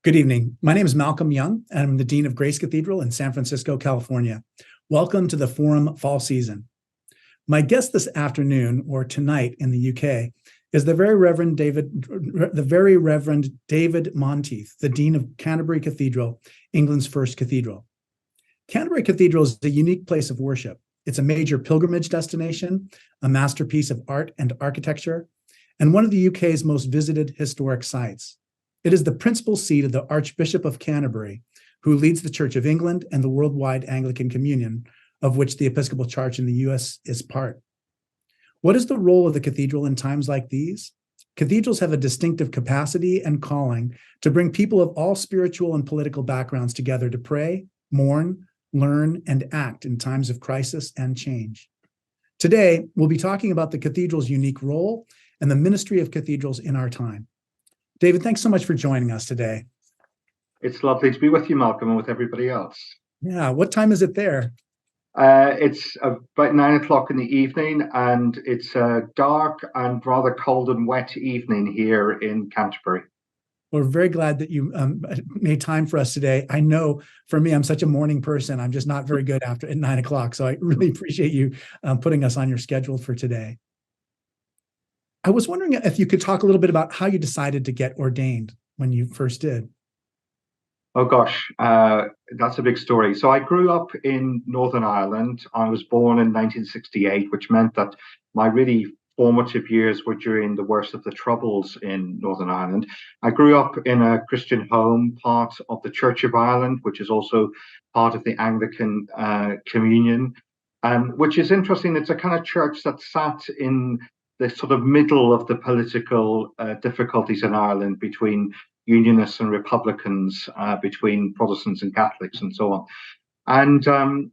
Good evening. My name is Malcolm Young, and I'm the Dean of Grace Cathedral in San Francisco, California. Welcome to the Forum Fall Season. My guest this afternoon, or tonight in the UK, is the very Reverend David Monteith, the Dean of Canterbury Cathedral, England's first cathedral. Canterbury Cathedral is a unique place of worship. It's a major pilgrimage destination, a masterpiece of art and architecture, and one of the UK's most visited historic sites. It is the principal seat of the Archbishop of Canterbury, who leads the Church of England and the worldwide Anglican Communion, of which the Episcopal Church in the US is part. What is the role of the cathedral in times like these? Cathedrals have a distinctive capacity and calling to bring people of all spiritual and political backgrounds together to pray, mourn, learn, and act in times of crisis and change. Today, we'll be talking about the cathedral's unique role and the ministry of cathedrals in our time. David, thanks so much for joining us today. It's lovely to be with you, Malcolm, and with everybody else. Yeah, what time is it there? It's about 9 o'clock in the evening, and it's a dark and rather cold and wet evening here in Canterbury. We're very glad that you made time for us today. I know for me, I'm such a morning person. I'm just not very good at 9 o'clock. So I really appreciate you putting us on your schedule for today. I was wondering if you could talk a little bit about how you decided to get ordained when you first did. Oh gosh, that's a big story. So I grew up in Northern Ireland. I was born in 1968, which meant that my really formative years were during the worst of the Troubles in Northern Ireland. I grew up in a Christian home, part of the Church of Ireland, which is also part of the Anglican Communion, which is interesting. It's a kind of church that sat in the sort of middle of the political difficulties in Ireland between Unionists and Republicans, between Protestants and Catholics, and so on. And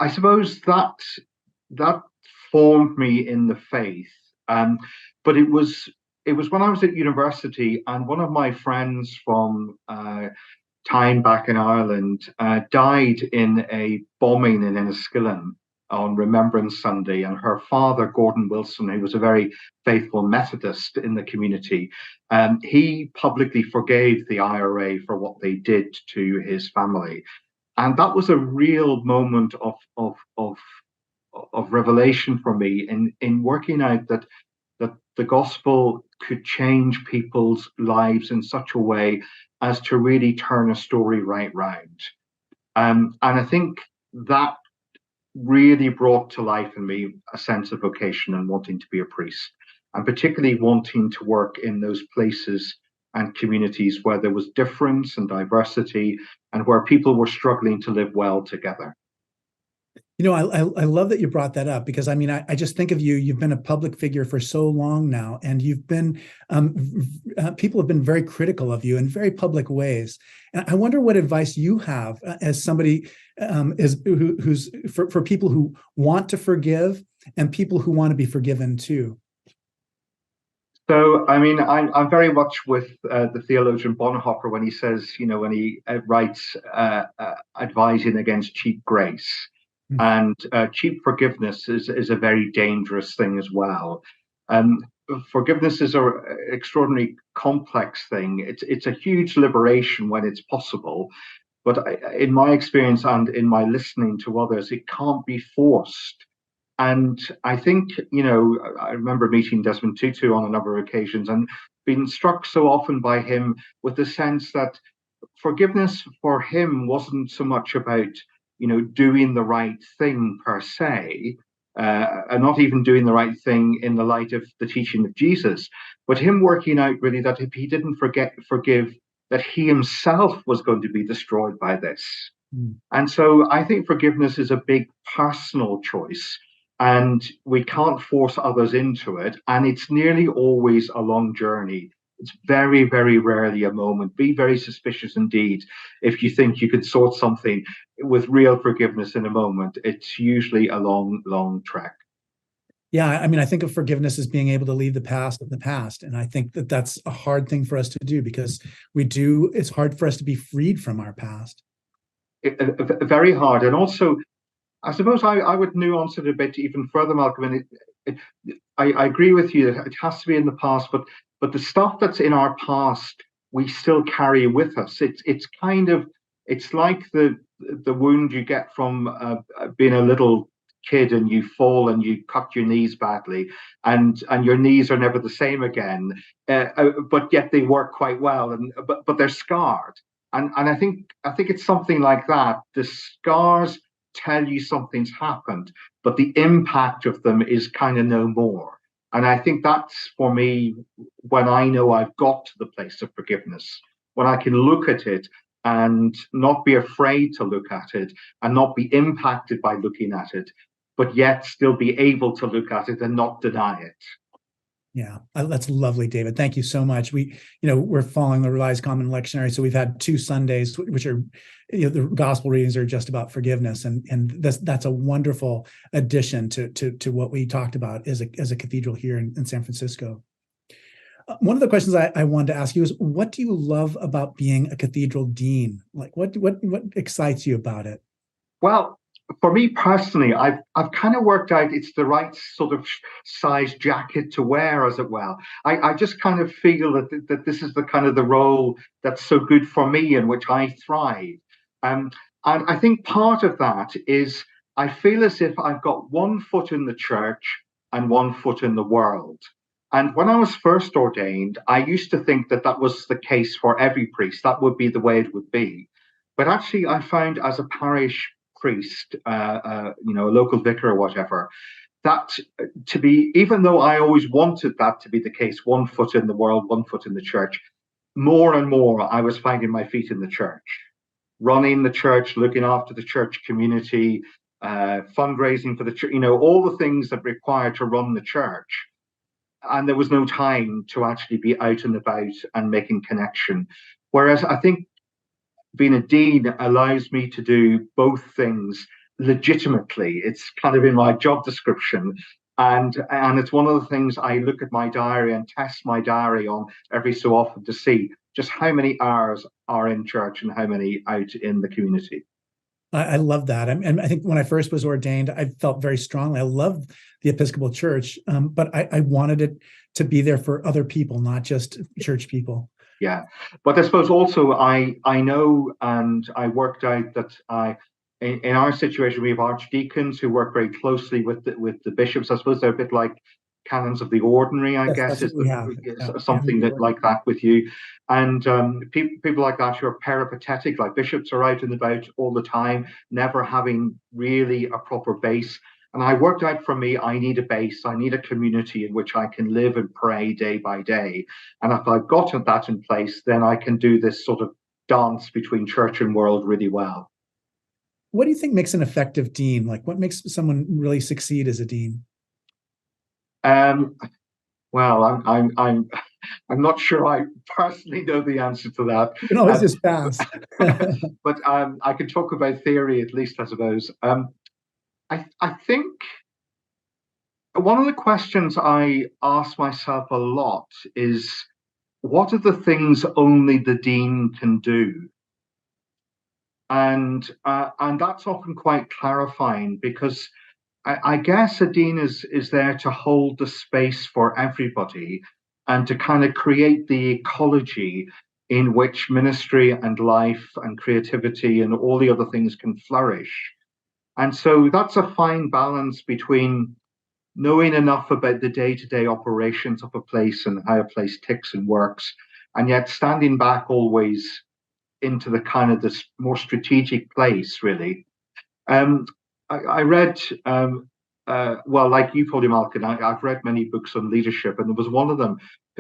I suppose that formed me in the faith. But it was when I was at university, and one of my friends from time back in Ireland died in a bombing in Enniskillen on Remembrance Sunday, and her father, Gordon Wilson, who was a very faithful Methodist in the community, he publicly forgave the IRA for what they did to his family. And that was a real moment of revelation for me in working out that the gospel could change people's lives in such a way as to really turn a story right round. And I think that really brought to life in me a sense of vocation and wanting to be a priest, and particularly wanting to work in those places and communities where there was difference and diversity and where people were struggling to live well together. You know, I love that you brought that up, because I mean, I just think of you, you've been a public figure for so long now, and you've been, people have been very critical of you in very public ways. And I wonder what advice you have as somebody who's for people who want to forgive and people who want to be forgiven too. So, I mean, I'm very much with the theologian Bonhoeffer when he says, you know, when he writes advising against cheap grace. And cheap forgiveness is a very dangerous thing as well. Forgiveness is an extraordinarily complex thing. It's a huge liberation when it's possible. But in my experience and in my listening to others, it can't be forced. And I think, you know, I remember meeting Desmond Tutu on a number of occasions and being struck so often by him with the sense that forgiveness for him wasn't so much about, you know, doing the right thing per se, and not even doing the right thing in the light of the teaching of Jesus, but him working out really that if he didn't forgive, that he himself was going to be destroyed by this. And so I think forgiveness is a big personal choice, and we can't force others into it. And it's nearly always a long journey. It's very, very rarely a moment. Be very suspicious indeed if you think you can sort something with real forgiveness in a moment. It's usually a long, long trek. Yeah, I mean, I think of forgiveness as being able to leave the past in the past. And I think that that's a hard thing for us to do, because it's hard for us to be freed from our past. Very hard. And also, I suppose I would nuance it a bit even further, Malcolm. And I agree with you that it has to be in the past, but the stuff that's in our past we still carry with us. It's like the wound you get from being a little kid and you fall and you cut your knees badly, and your knees are never the same again, but yet they work quite well, and but they're scarred. And I think it's something like that. The scars tell you something's happened, but the impact of them is kind of no more. And I think that's, for me, when I know I've got to the place of forgiveness, when I can look at it and not be afraid to look at it and not be impacted by looking at it, but yet still be able to look at it and not deny it. Yeah, that's lovely, David. Thank you so much. We're following the Revised Common Lectionary, so we've had 2 Sundays, which are, the gospel readings are just about forgiveness, and that's a wonderful addition to what we talked about as a cathedral here in San Francisco. One of the questions I wanted to ask you is, what do you love about being a cathedral dean? Like, what excites you about it? Well, for me personally, I've kind of worked out it's the right sort of size jacket to wear, as it were. I just kind of feel that this is the kind of the role that's so good for me, in which I thrive. And I think part of that is I feel as if I've got one foot in the church and one foot in the world. And when I was first ordained, I used to think that was the case for every priest. That would be the way it would be. But actually, I found as a parish priest, a local vicar or whatever, that to be, even though I always wanted that to be the case, one foot in the world, one foot in the church, more and more I was finding my feet in the church, running the church, looking after the church community, fundraising for the church, all the things that require to run the church. And there was no time to actually be out and about and making connection. Whereas I think being a dean allows me to do both things legitimately. It's kind of in my job description. And it's one of the things I look at my diary and test my diary on every so often to see just how many hours are in church and how many out in the community. I love that. And I think when I first was ordained, I felt very strongly. I love the Episcopal Church, but I wanted it to be there for other people, not just church people. Yeah, but I suppose also I know, and I worked out that in our situation, we have archdeacons who work very closally with the bishops. I suppose they're a bit like canons of the ordinary, I guess, is something that like that with you. And people like that who are peripatetic, like bishops, are out and about all the time, never having really a proper base. And I worked out, for me, I need a base. I need a community in which I can live and pray day by day. And if I've got that in place, then I can do this sort of dance between church and world really well. What do you think makes an effective dean? Like, what makes someone really succeed as a dean? Well, I'm not sure I personally know the answer to that. You can always just pass. But I can talk about theory, at least, I suppose. I think one of the questions I ask myself a lot is, what are the things only the dean can do? And that's often quite clarifying, because I guess a dean is there to hold the space for everybody and to kind of create the ecology in which ministry and life and creativity and all the other things can flourish. And so that's a fine balance between knowing enough about the day-to-day operations of a place and how a place ticks and works, and yet standing back always into the kind of this more strategic place, really. I read, well, like you, Polly Malkin, I've read many books on leadership, and there was one of them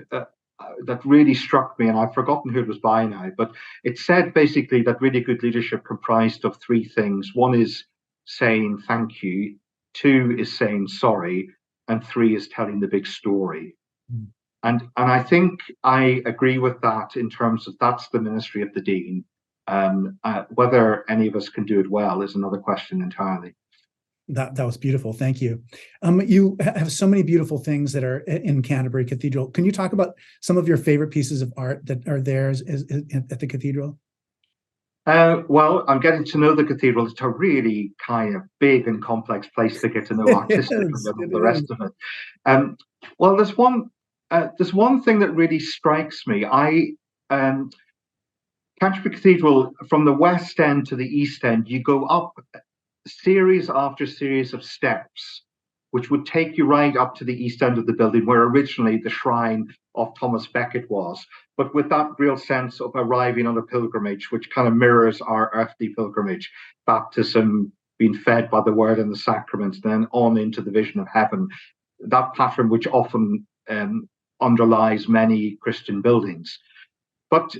that really struck me, and I've forgotten who it was by now, but it said basically that really good leadership comprised of 3 things. One is saying thank you, 2 is saying sorry, and 3 is telling the big story. Mm. And I think I agree with that, in terms of that's the ministry of the dean. Whether any of us can do it well is another question entirely. That was beautiful. Thank you. You have so many beautiful things that are in Canterbury Cathedral. Can you talk about some of your favorite pieces of art that are there at the cathedral? Well, I'm getting to know the cathedral. It's a really kind of big and complex place to get to know artistically and the rest of it. Well, there's one thing that really strikes me. Canterbury Cathedral, from the west end to the east end, you go up series after series of steps, which would take you right up to the east end of the building, where originally the shrine of Thomas Becket was, but with that real sense of arriving on a pilgrimage, which kind of mirrors our earthly pilgrimage, baptism, being fed by the word and the sacraments, then on into the vision of heaven. That pattern which often underlies many Christian buildings. But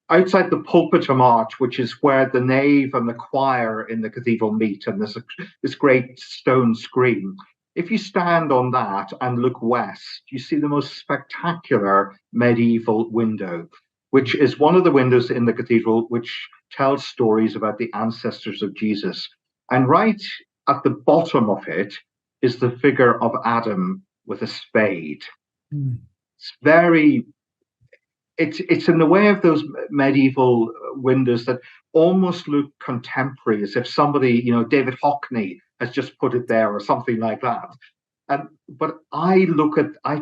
outside the pulpitum arch, which is where the nave and the choir in the cathedral meet, and there's this great stone screen. If you stand on that and look west, you see the most spectacular medieval window, which is one of the windows in the cathedral which tells stories about the ancestors of Jesus. And right at the bottom of it is the figure of Adam with a spade. It's very... It's in the way of those medieval windows that almost look contemporary, as if somebody, David Hockney has just put it there or something like that. But I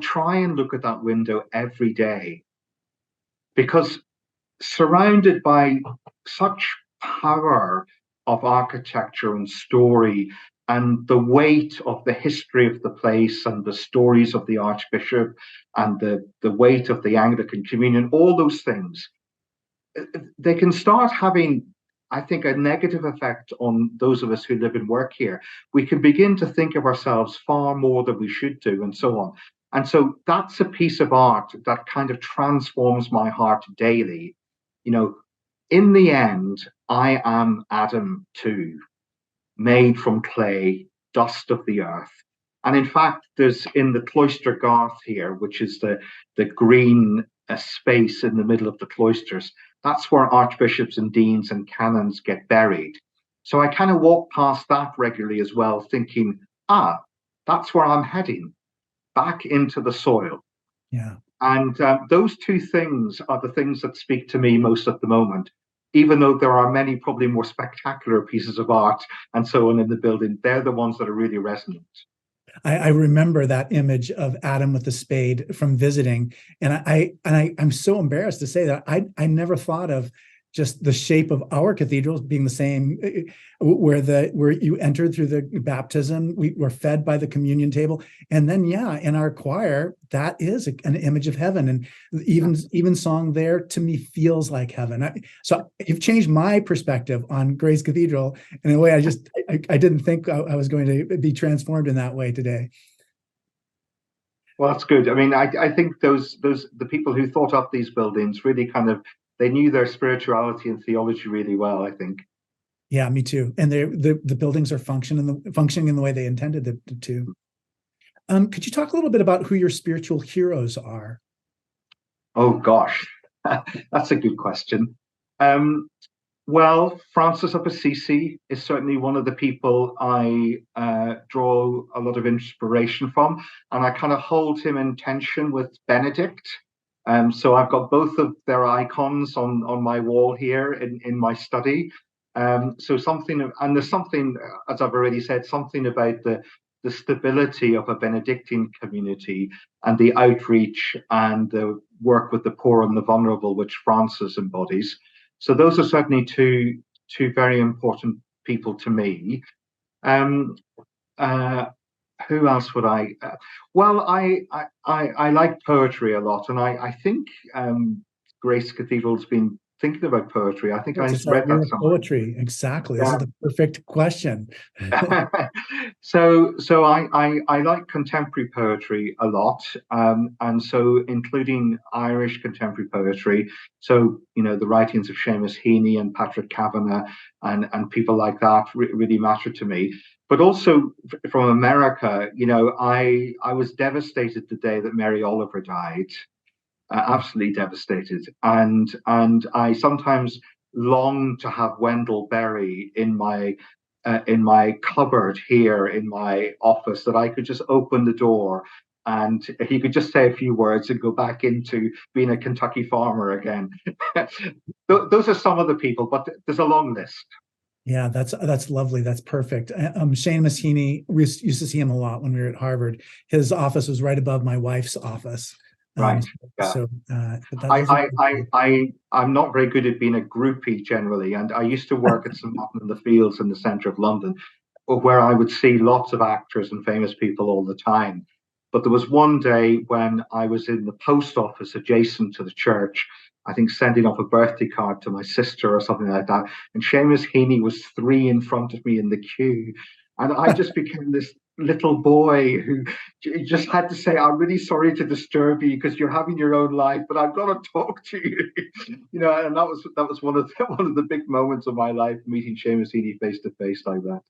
try and look at that window every day, because surrounded by such power of architecture and story, and the weight of the history of the place and the stories of the Archbishop and the weight of the Anglican Communion, all those things, they can start having, I think, a negative effect on those of us who live and work here. We can begin to think of ourselves far more than we should do, and so on. And so that's a piece of art that kind of transforms my heart daily. In the end, I am Adam too, made from clay, dust of the earth. And in fact, there's in the cloister garth here, which is the green space in the middle of the cloisters, that's where archbishops and deans and canons get buried. So I kind of walk past that regularly as well, thinking, that's where I'm heading, back into the soil. Yeah. And those two things are the things that speak to me most at the moment. Even though there are many probably more spectacular pieces of art and so on in the building, they're the ones that are really resonant. I remember that image of Adam with the spade from visiting, and I'm so embarrassed to say that I never thought of just the shape of our cathedrals being the same, where you entered through the baptism, we were fed by the communion table, and then in our choir, that is an image of heaven, and even song there to me feels like heaven. So you've changed my perspective on Grace Cathedral in a way I didn't think I was going to be transformed in that way today. Well, that's good. I mean, I think the people who thought up these buildings really kind of, they knew their spirituality and theology really well, I think. Yeah, me too. And the buildings are functioning in the way they intended them to. Could you talk a little bit about who your spiritual heroes are? Oh gosh, that's a good question. Well, Francis of Assisi is certainly one of the people I draw a lot of inspiration from, and I kind of hold him in tension with Benedict. So I've got both of their icons on my wall here in my study. So there's something, as I've already said, something about the stability of a Benedictine community and the outreach and the work with the poor and the vulnerable, which Francis embodies. So those are certainly two very important people to me. Who else would I? Well, I like poetry a lot, and I think Grace Cathedral's been thinking about poetry. I think I read that somewhere. Poetry, exactly. Yeah. This is the perfect question. So I like contemporary poetry a lot, and so including Irish contemporary poetry. So the writings of Seamus Heaney and Patrick Kavanagh and people like that really matter to me. But also from America, I was devastated the day that Mary Oliver died. Absolutely devastated, and I sometimes long to have Wendell Berry in my cupboard here in my office, that I could just open the door and he could just say a few words and go back into being a Kentucky farmer again. Those are some of the people, but there's a long list. Yeah, that's lovely. That's perfect. Seamus Heaney, we used to see him a lot when we were at Harvard. His office was right above my wife's office. Right. Yeah. But those are I'm not very good at being a groupie generally, and I used to work at St Martin in the Fields in the centre of London, where I would see lots of actors and famous people all the time. But there was one day when I was in the post office adjacent to the church, I think sending off a birthday card to my sister or something like that, and Seamus Heaney was 3 in front of me in the queue, and I just became this little boy who just had to say, "I'm really sorry to disturb you because you're having your own life, but I've got to talk to you." And that was one of the big moments of my life, meeting Seamus Heaney face to face like I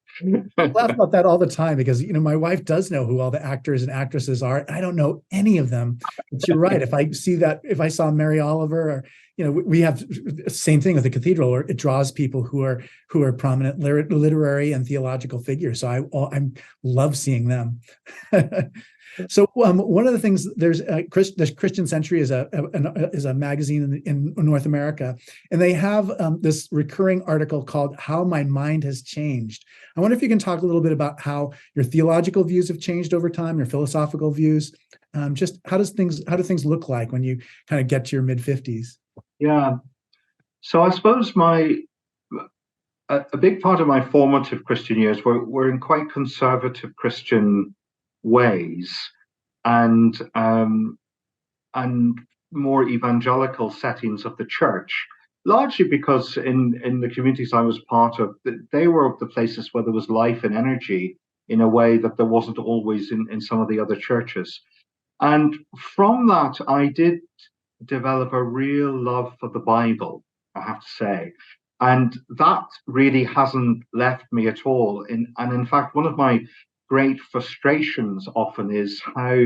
laugh that. about that all the time because my wife does know who all the actors and actresses are. I don't know any of them. But you're right. If I saw Mary Oliver, or we have the same thing with the cathedral, or it draws people who are prominent literary and theological figures. So I love seeing them. So one of the things, there's Christian Century is a magazine in North America, and they have this recurring article called "How My Mind Has Changed." I wonder if you can talk a little bit about how your theological views have changed over time, your philosophical views. Just how do things look like when you kind of get to your mid-50s? Yeah. So I suppose a big part of my formative Christian years were in quite conservative Christian ways, and more evangelical settings of the church, largely because in the communities I was part of, they were the places where there was life and energy in a way that there wasn't always in some of the other churches. And from that, I did develop a real love for the Bible, I have to say. And that really hasn't left me at all. And in fact, one of my great frustrations often is how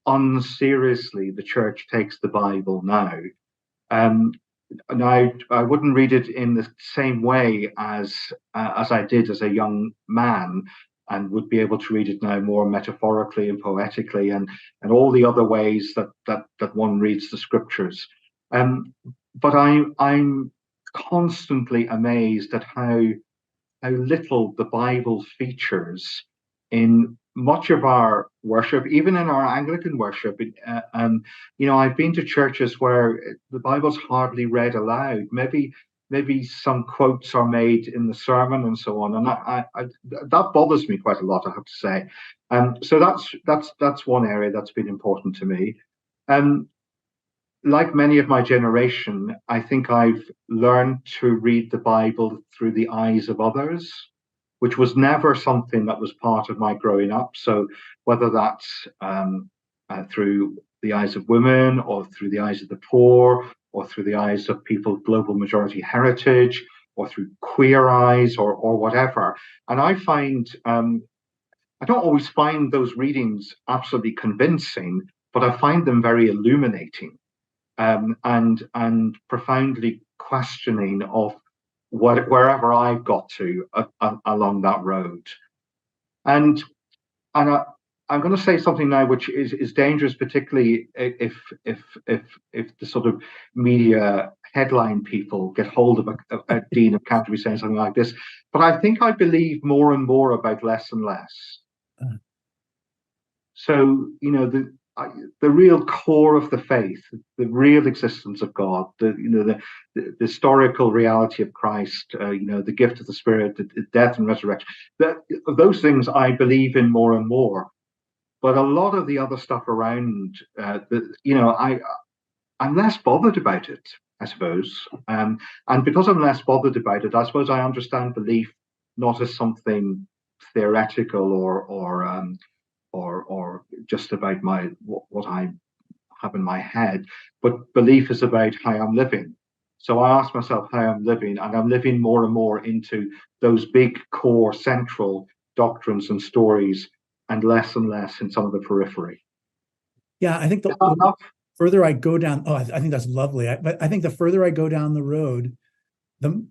unseriously the church takes the Bible now. And I wouldn't read it in the same way as I did as a young man, and would be able to read it now more metaphorically and poetically, and all the other ways that one reads the scriptures. But I'm constantly amazed at how little the Bible features in much of our worship, even in our Anglican worship. I've been to churches where the Bible's hardly read aloud. Maybe some quotes are made in the sermon and so on, and that bothers me quite a lot, I have to say. So that's one area that's been important to me. Like many of my generation, I think I've learned to read the Bible through the eyes of others, which was never something that was part of my growing up. So whether that's through the eyes of women, or through the eyes of the poor, or through the eyes of people of global majority heritage, or through queer eyes, or whatever. And I find, I don't always find those readings absolutely convincing, but I find them very illuminating, and profoundly questioning of wherever I've got to along that road. And I'm going to say something now which is dangerous, particularly if the sort of media headline people get hold of a Dean of Canterbury saying something like this. But I think I believe more and more about less and less. So, the real core of the faith, the real existence of God, the historical reality of Christ, the gift of the Spirit, the death and resurrection, those things I believe in more and more. But a lot of the other stuff around, I'm less bothered about it, I suppose. And because I'm less bothered about it, I suppose I understand belief not as something theoretical or just about what I have in my head, but belief is about how I'm living. So I ask myself how I'm living, and I'm living more and more into those big core central doctrines and stories, and less in some of the periphery. Yeah, I think the further I go down, I think that's lovely. But I think the further I go down the road, the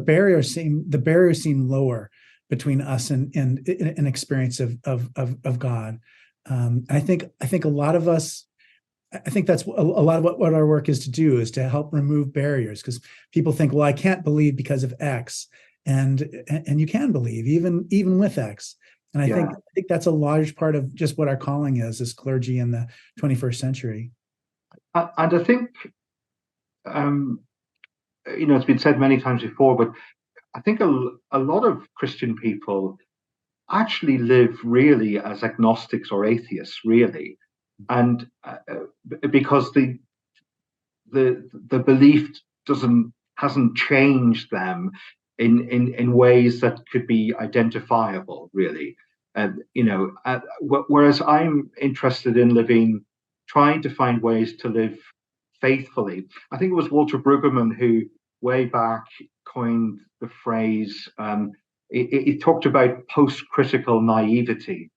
barriers seem lower between us and an experience of God. I think a lot of us, I think that's a lot of what our work is to do, is to help remove barriers, because people think, well, I can't believe because of X, and you can believe even with X. And I think that's a large part of just what our calling is as clergy in the 21st century. And I think, it's been said many times before, but I think a lot of Christian people actually live really as agnostics or atheists, really, and because the belief hasn't changed them in ways that could be identifiable, really. Whereas I'm interested in trying to find ways to live faithfully. I think it was Walter Brueggemann who, way back, coined the phrase. He talked about post-critical naivety.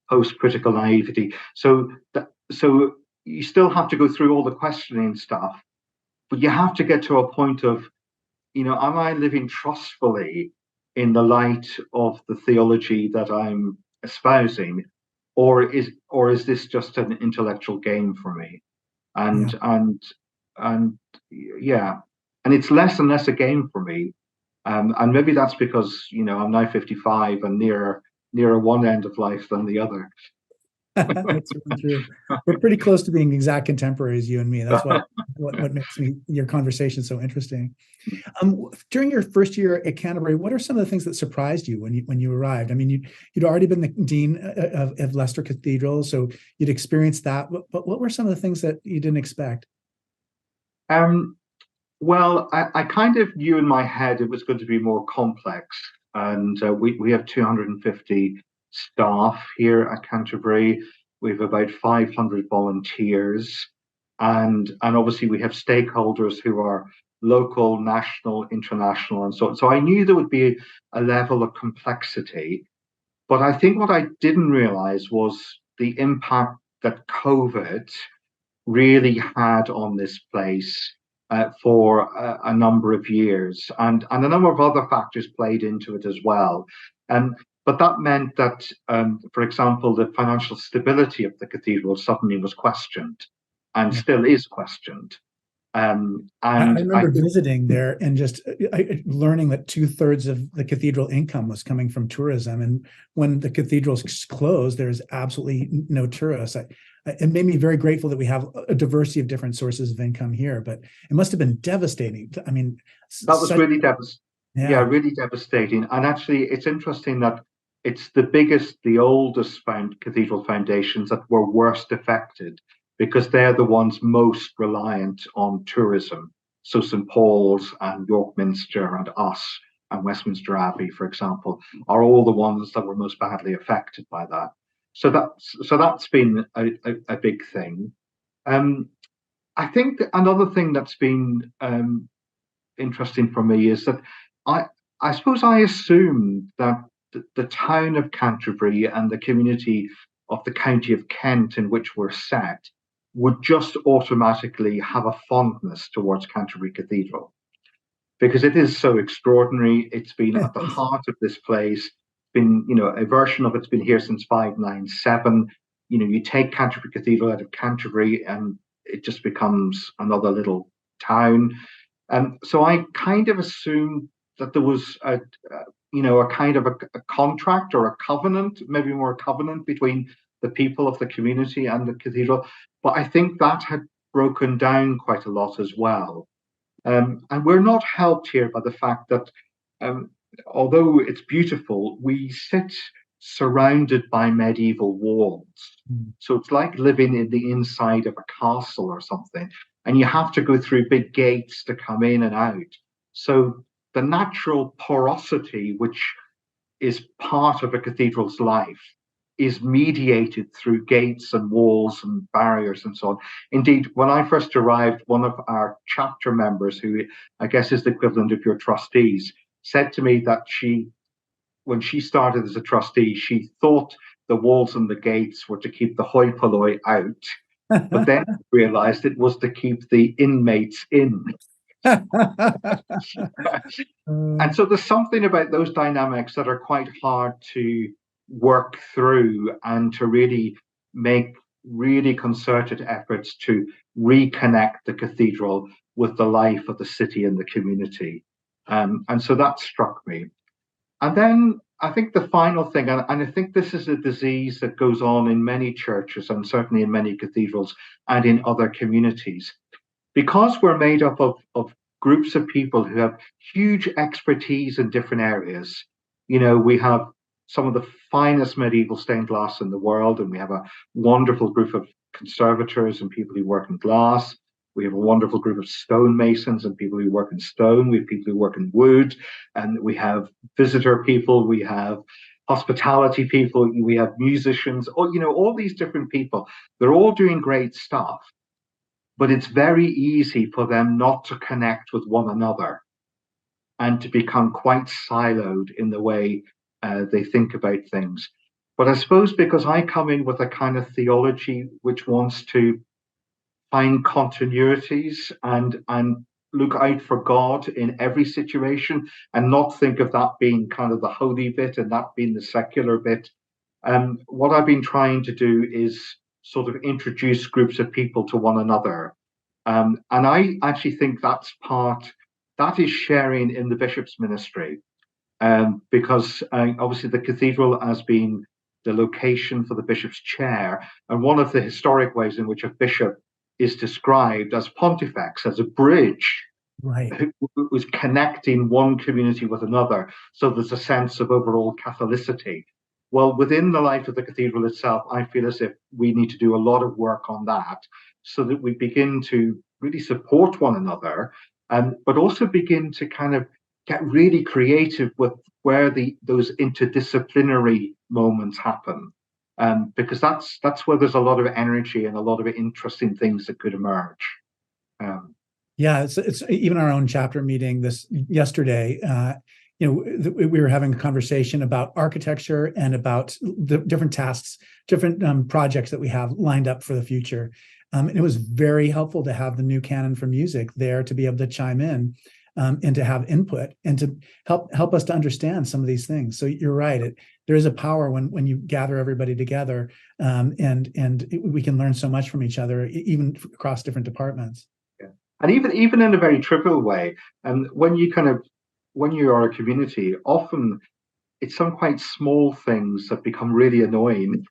Post-critical naivety. So you still have to go through all the questioning stuff, but you have to get to a point of, am I living trustfully in the light of the theology that I'm espousing, or is this just an intellectual game for me? And it's less and less a game for me. And maybe that's because I'm now 55 and nearer one end of life than the other. That's really true. We're pretty close to being exact contemporaries, you and me. That's what makes your conversation so interesting. During your first year at Canterbury, what are some of the things that surprised you when you arrived? I mean, you'd already been the dean of Leicester Cathedral, so you'd experienced that. But what were some of the things that you didn't expect? Well, I kind of knew in my head it was going to be more complex, and we have 250 staff here at Canterbury. We have about 500 volunteers, and obviously we have stakeholders who are local, national, international, and so on. So I knew there would be a level of complexity, but I think what I didn't realize was the impact that COVID really had on this place for a number of years, and a number of other factors played into it as well. But that meant that, for example, the financial stability of the cathedral suddenly was questioned, and still is questioned. And I remember visiting there and just learning that 2/3 of the cathedral income was coming from tourism. And when the cathedral's closed, there's absolutely no tourists. It made me very grateful that we have a diversity of different sources of income here, but it must have been devastating. I mean, that was really devastating. Yeah, really devastating. And actually, it's interesting that it's the oldest cathedral foundations that were worst affected, because they're the ones most reliant on tourism. So St. Paul's and York Minster and us and Westminster Abbey, for example, are all the ones that were most badly affected by that. So that's been a big thing. I think another thing that's been interesting for me is that I suppose I assumed that the town of Canterbury and the community of the county of Kent in which we're set would just automatically have a fondness towards Canterbury Cathedral, because it is so extraordinary. It's been at the heart of this place. A version of it's been here since 597. You take Canterbury Cathedral out of Canterbury and it just becomes another little town. So I kind of assumed that there was a kind of a contract or a covenant, maybe more a covenant between the people of the community and the cathedral. But I think that had broken down quite a lot as well. And we're not helped here by the fact that although it's beautiful, we sit surrounded by medieval walls. So it's like living in the inside of a castle or something, and you have to go through big gates to come in and out. So the natural porosity, which is part of a cathedral's life, is mediated through gates and walls and barriers and so on. Indeed, when I first arrived, one of our chapter members, who I guess is the equivalent of your trustees, said to me that when she started as a trustee, she thought the walls and the gates were to keep the hoi polloi out, but then realized it was to keep the inmates in. And so there's something about those dynamics that are quite hard to work through and to really make really concerted efforts to reconnect the cathedral with the life of the city and the community. And so that struck me. And then I think the final thing, and I think this is a disease that goes on in many churches and certainly in many cathedrals and in other communities, because we're made up of groups of people who have huge expertise in different areas. We have some of the finest medieval stained glass in the world, and we have a wonderful group of conservators and people who work in glass. We have a wonderful group of stonemasons and people who work in stone. We have people who work in wood, and we have visitor people. We have hospitality people. We have musicians. All these different people. They're all doing great stuff, but it's very easy for them not to connect with one another and to become quite siloed in the way they think about things. But I suppose because I come in with a kind of theology which wants to find continuities and look out for God in every situation and not think of that being kind of the holy bit and that being the secular bit. What I've been trying to do is sort of introduce groups of people to one another. And I actually think that is sharing in the bishop's ministry, because obviously the cathedral has been the location for the bishop's chair. And one of the historic ways in which a bishop is described as pontifex, as a bridge, Right. who was connecting one community with another. So there's a sense of overall Catholicity. Well, within the life of the cathedral itself, I feel as if we need to do a lot of work on that so that we begin to really support one another, but also begin to kind of get really creative with where those interdisciplinary moments happen. Because that's where there's a lot of energy and a lot of interesting things that could emerge. Yeah, it's even our own chapter meeting this yesterday. We were having a conversation about architecture and about the different tasks, different projects that we have lined up for the future. And it was very helpful to have the new canon for music there to be able to chime in and to have input and to help us to understand some of these things. So you're right. There is a power when you gather everybody together, and we can learn so much from each other, even across different departments. Yeah. And even in a very trivial way, and when you are a community, often it's some quite small things that become really annoying.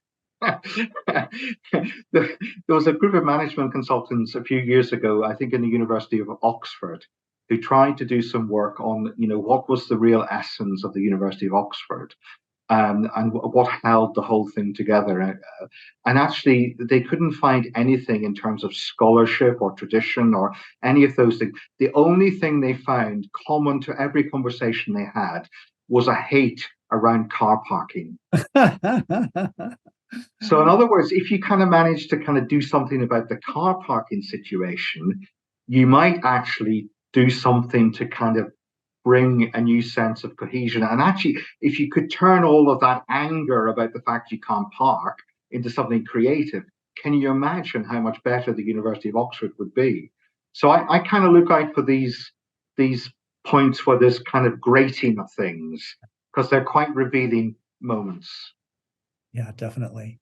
There was a group of management consultants a few years ago, I think in the University of Oxford, who tried to do some work on, what was the real essence of the University of Oxford, and what held the whole thing together. And actually, they couldn't find anything in terms of scholarship or tradition or any of those things. The only thing they found common to every conversation they had was a hate around car parking. So in other words, if you kind of manage to kind of do something about the car parking situation, you might actually do something to kind of bring a new sense of cohesion. And actually, if you could turn all of that anger about the fact you can't park into something creative, can you imagine how much better the University of Oxford would be? So I kind of look out for these points where there's kind of grating of things, because they're quite revealing moments. Yeah, definitely.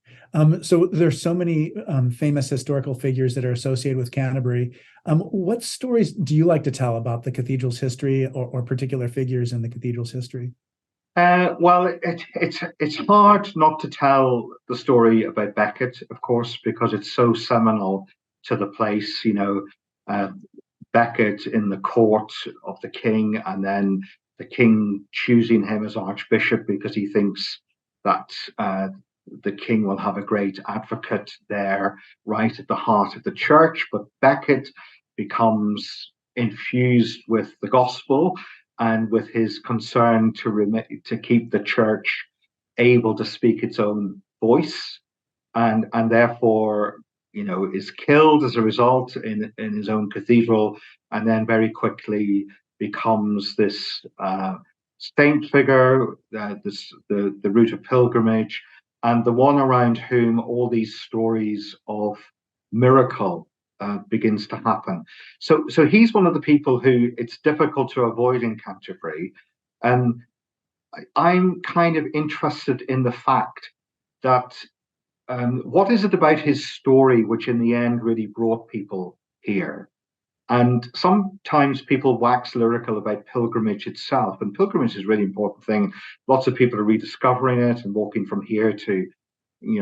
So there's so many famous historical figures that are associated with Canterbury. What stories do you like to tell about the cathedral's history or particular figures in the cathedral's history? Well, it's hard not to tell the story about Becket, of course, because it's so seminal to the place. Becket in the court of the king, and then the king choosing him as archbishop because he thinks that the king will have a great advocate there right at the heart of the church. But Becket becomes infused with the gospel and with his concern to keep the church able to speak its own voice, and therefore is killed as a result in his own cathedral, and then very quickly becomes this saint figure, the route of pilgrimage, and the one around whom all these stories of miracle begins to happen. So he's one of the people who it's difficult to avoid in Canterbury. And I'm kind of interested in the fact that what is it about his story which in the end really brought people here? And sometimes people wax lyrical about pilgrimage itself, and pilgrimage is a really important thing. Lots of people are rediscovering it and walking from here to,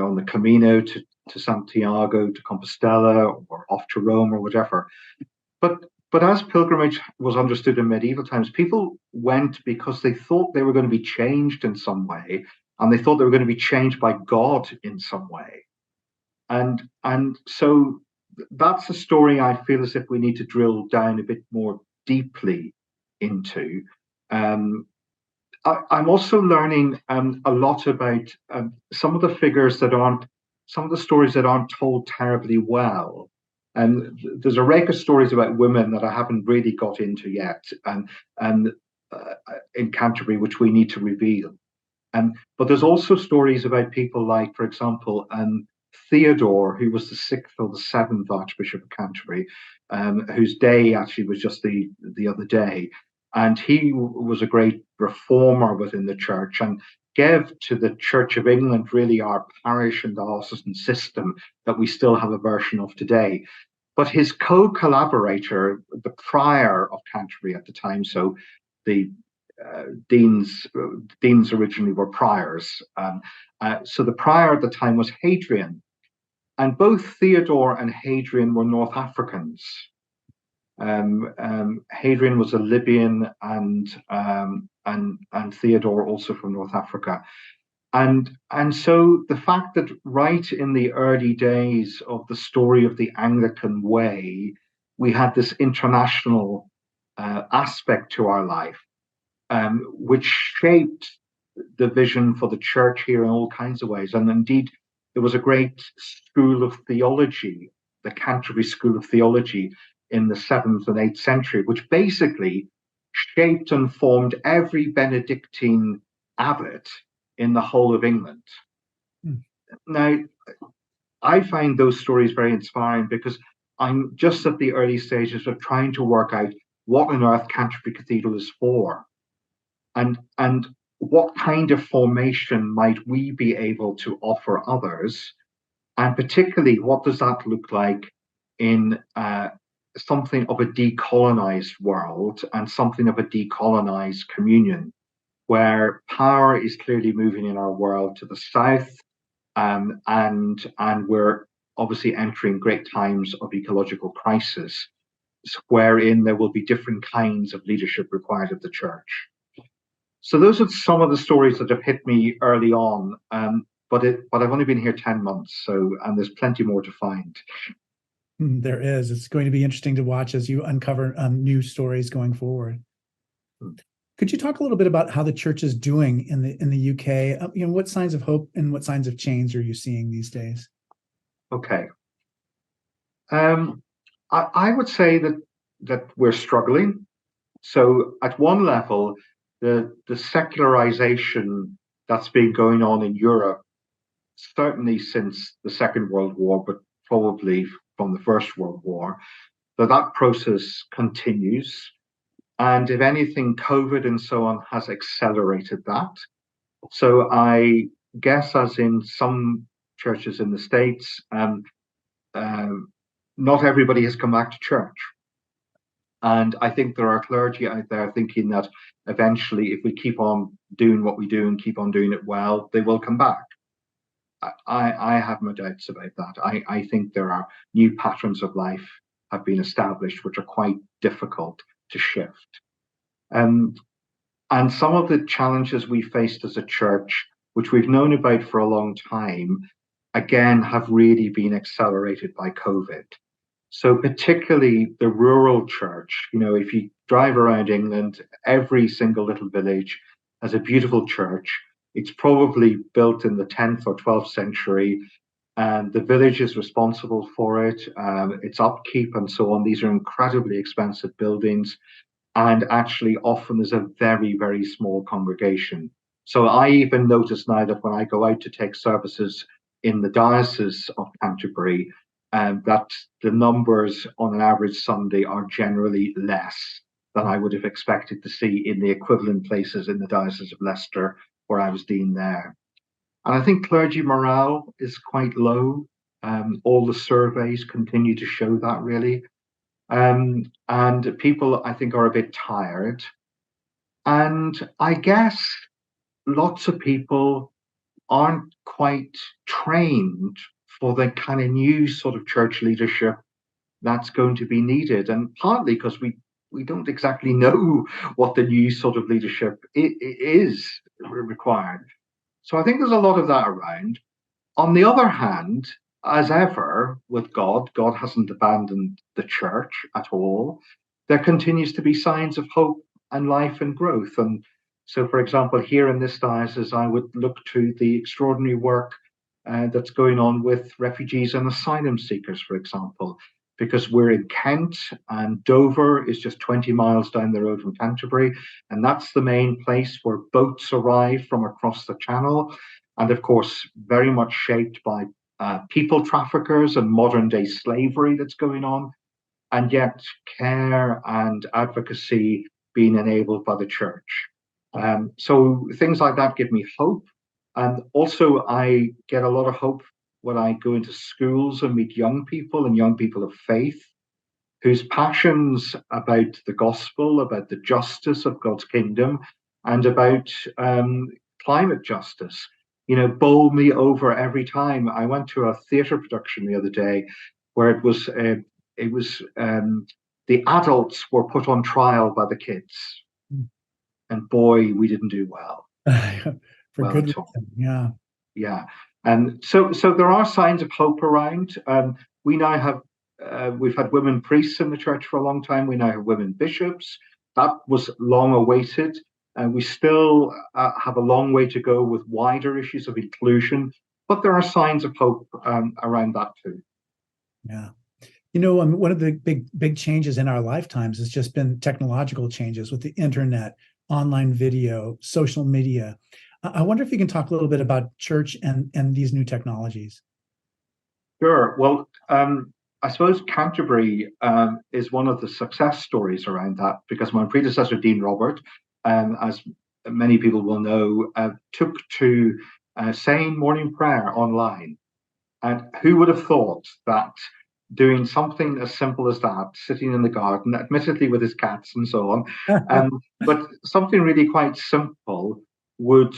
on the Camino to Santiago, to Compostela, or off to Rome or whatever. But as pilgrimage was understood in medieval times, people went because they thought they were going to be changed in some way, and they thought they were going to be changed by God in some way. And so that's a story I feel as if we need to drill down a bit more deeply into. I'm also learning a lot about some of the stories that aren't told terribly well. And there's a rake of stories about women that I haven't really got into yet, and in Canterbury, which we need to reveal. But there's also stories about people like, for example, Theodore, who was the sixth or the seventh Archbishop of Canterbury, whose day actually was just the other day. And he was a great reformer within the church and gave to the Church of England really our parish and diocesan system that we still have a version of today. But his co-collaborator, the prior of Canterbury at the time, so the deans originally were priors. So the prior at the time was Hadrian, and both Theodore and Hadrian were North Africans. Hadrian was a Libyan, and Theodore also from North Africa. And so the fact that right in the early days of the story of the Anglican way, we had this international aspect to our life, which shaped the vision for the church here in all kinds of ways. And indeed, there was a great school of theology, the Canterbury School of Theology, in the 7th and 8th century, which basically shaped and formed every Benedictine abbot in the whole of England. Now, I find those stories very inspiring because I'm just at the early stages of trying to work out what on earth Canterbury Cathedral is for, and what kind of formation might we be able to offer others, and particularly what does that look like in something of a decolonized world and something of a decolonized communion, where power is clearly moving in our world to the south, and we're obviously entering great times of ecological crisis, wherein there will be different kinds of leadership required of the church. So those are some of the stories that have hit me early on, but I've only been here 10 months, and there's plenty more to find. There is. It's going to be interesting to watch as you uncover new stories going forward. Could you talk a little bit about how the church is doing in the UK? What signs of hope and what signs of change are you seeing these days? Okay. I would say that we're struggling. So at one level, the secularization that's been going on in Europe, certainly since the Second World War, but probably from the First World War, that process continues. And if anything, COVID and so on has accelerated that. So I guess, as in some churches in the States, not everybody has come back to church. And I think there are clergy out there thinking that eventually, if we keep on doing what we do and keep on doing it well, they will come back. I have my doubts about that. I think there are new patterns of life have been established, which are quite difficult to shift. And some of the challenges we faced as a church, which we've known about for a long time, again, have really been accelerated by COVID. So particularly the rural church, if you drive around England, every single little village has a beautiful church. It's probably built in the 10th or 12th century, and the village is responsible for it, its upkeep and so on. These are incredibly expensive buildings, and actually often there's a very, very small congregation. So I even notice now that when I go out to take services in the Diocese of Canterbury, that the numbers on an average Sunday are generally less than I would have expected to see in the equivalent places in the Diocese of Leicester, where I was dean there. And I think clergy morale is quite low. All the surveys continue to show that, really. And people, I think, are a bit tired. And I guess lots of people aren't quite trained for the kind of new sort of church leadership that's going to be needed. And partly because we don't exactly know what the new sort of leadership is required. So I think there's a lot of that around. On the other hand, as ever with God, God hasn't abandoned the church at all. There continues to be signs of hope and life and growth. And so, for example, here in this diocese, I would look to the extraordinary work that's going on with refugees and asylum seekers, for example, because we're in Kent and Dover is just 20 miles down the road from Canterbury. And that's the main place where boats arrive from across the channel. And of course, very much shaped by people traffickers and modern day slavery that's going on. And yet care and advocacy being enabled by the church. So things like that give me hope. And also I get a lot of hope when I go into schools and meet young people and young people of faith whose passions about the gospel, about the justice of God's kingdom, and about climate justice, bowl me over every time. I went to a theatre production the other day where it was the adults were put on trial by the kids, and boy, we didn't do well. For good reason, yeah. Yeah, and so there are signs of hope around. We now have we've had women priests in the church for a long time. We now have women bishops. That was long awaited. We still have a long way to go with wider issues of inclusion, but there are signs of hope around that too. Yeah. One of the big changes in our lifetimes has just been technological changes with the internet, online video, social media. I wonder if you can talk a little bit about church and these new technologies. Sure. Well, I suppose Canterbury is one of the success stories around that, because my predecessor, Dean Robert, as many people will know, took to saying morning prayer online. And who would have thought that doing something as simple as that, sitting in the garden, admittedly with his cats and so on, but something really quite simple would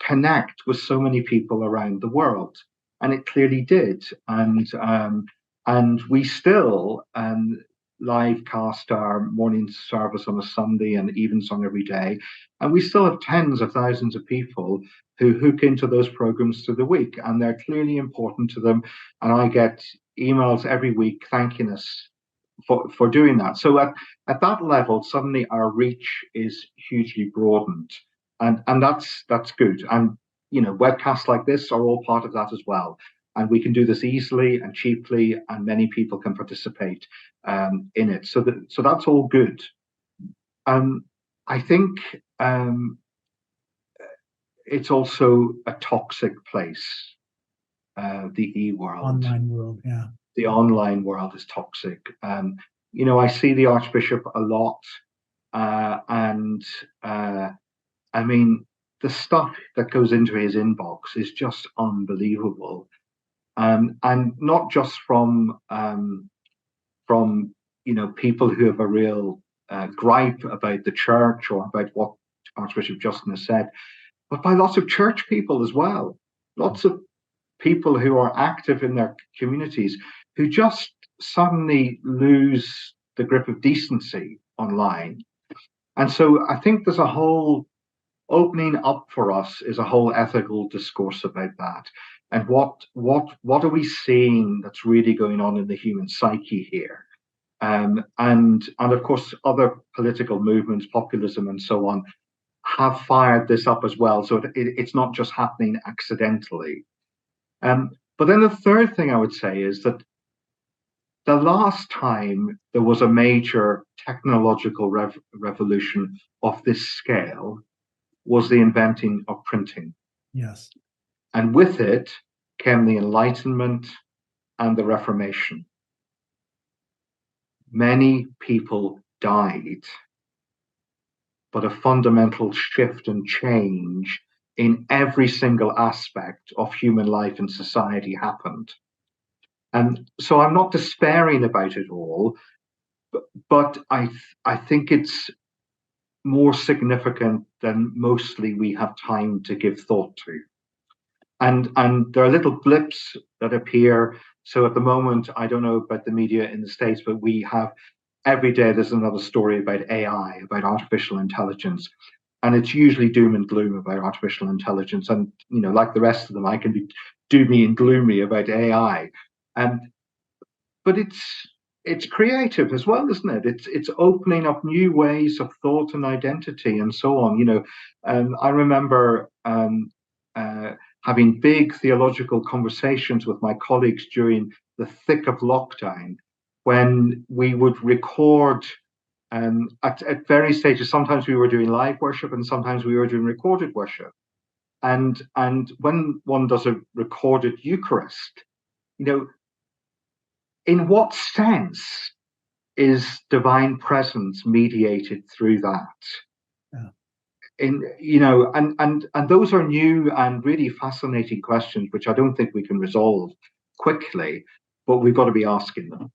connect with so many people around the world. And it clearly did. And we still live cast our morning service on a Sunday and evensong every day. And we still have tens of thousands of people who hook into those programs through the week, and they're clearly important to them. And I get emails every week thanking us for doing that. So at that level, suddenly our reach is hugely broadened. And that's good. And webcasts like this are all part of that as well. And we can do this easily and cheaply, and many people can participate in it. So that's all good. I think it's also a toxic place, the e-world. Online world, yeah. The online world is toxic. I see the Archbishop a lot, and I mean, the stuff that goes into his inbox is just unbelievable, and not just from people who have a real gripe about the church or about what Archbishop Justin has said, but by lots of church people as well. Lots of people who are active in their communities who just suddenly lose the grip of decency online. And so I think there's a whole opening up for us is a whole ethical discourse about that. And what are we seeing that's really going on in the human psyche here? And of course, other political movements, populism and so on, have fired this up as well. So it's not just happening accidentally. But then the third thing I would say is that the last time there was a major technological revolution of this scale was the inventing of printing. Yes. And with it came the Enlightenment and the Reformation. Many people died, but a fundamental shift and change in every single aspect of human life and society happened. And so I'm not despairing about it all, but I think it's more significant than mostly we have time to give thought to. And there are little blips that appear. So at the moment, I don't know about the media in the States, but we have every day there's another story about AI, about artificial intelligence. And it's usually doom and gloom about artificial intelligence. And, you know, like the rest of them, I can be doomy and gloomy about AI. And but it's creative as well, isn't it? It's opening up new ways of thought and identity and so on. You know, I remember having big theological conversations with my colleagues during the thick of lockdown, when we would record at various stages. Sometimes we were doing live worship, and sometimes we were doing recorded worship. And when one does a recorded Eucharist, you know, in what sense is divine presence mediated through that? Yeah. In, you know, and those are new and really fascinating questions, which I don't think we can resolve quickly, but we've got to be asking them.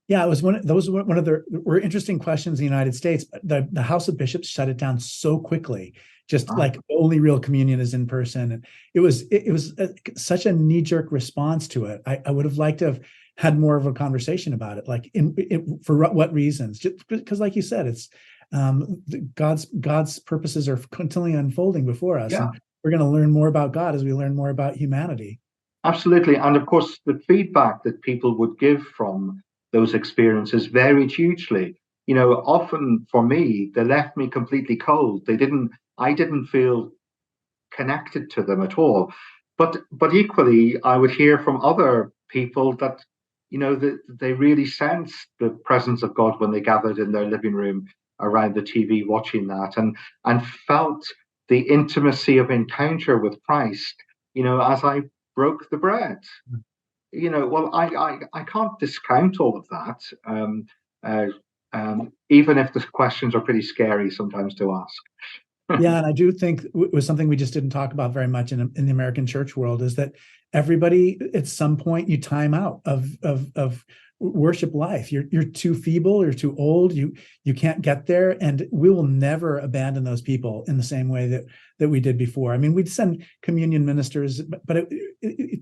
Yeah, it was those were one of the were interesting questions in the United States. But the House of Bishops shut it down so quickly. Just like the only real communion is in person, and it was such a knee-jerk response to it. I would have liked to have had more of a conversation about it, like for what reasons? Just because, like you said, it's God's purposes are continually unfolding before us, Yeah. and we're going to learn more about God as we learn more about humanity. Absolutely, and of course, the feedback that people would give from those experiences varied hugely. You know, often for me, they left me completely cold. I didn't feel connected to them at all. But equally, I would hear from other people that, you know, that they really sensed the presence of God when they gathered in their living room around the TV watching that, and felt the intimacy of encounter with Christ, you know, as I broke the bread. You know, well, I can't discount all of that, uh, even if the questions are pretty scary sometimes to ask. Yeah, and I do think it was something we just didn't talk about very much in the American church world, is that everybody at some point you time out of worship life. You're too feeble, you're too old, you can't get there, and we will never abandon those people in the same way that we did before. I mean, we'd send communion ministers, but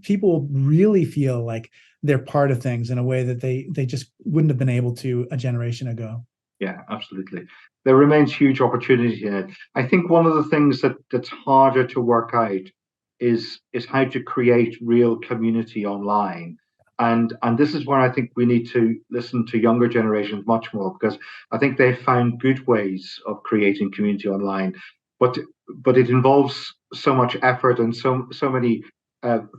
people really feel like they're part of things in a way that they just wouldn't have been able to a generation ago. Yeah, absolutely. There remains huge opportunity in it. I think one of the things that's harder to work out is how to create real community online. And this is where I think we need to listen to younger generations much more, because I think they've found good ways of creating community online. But it involves so much effort and so many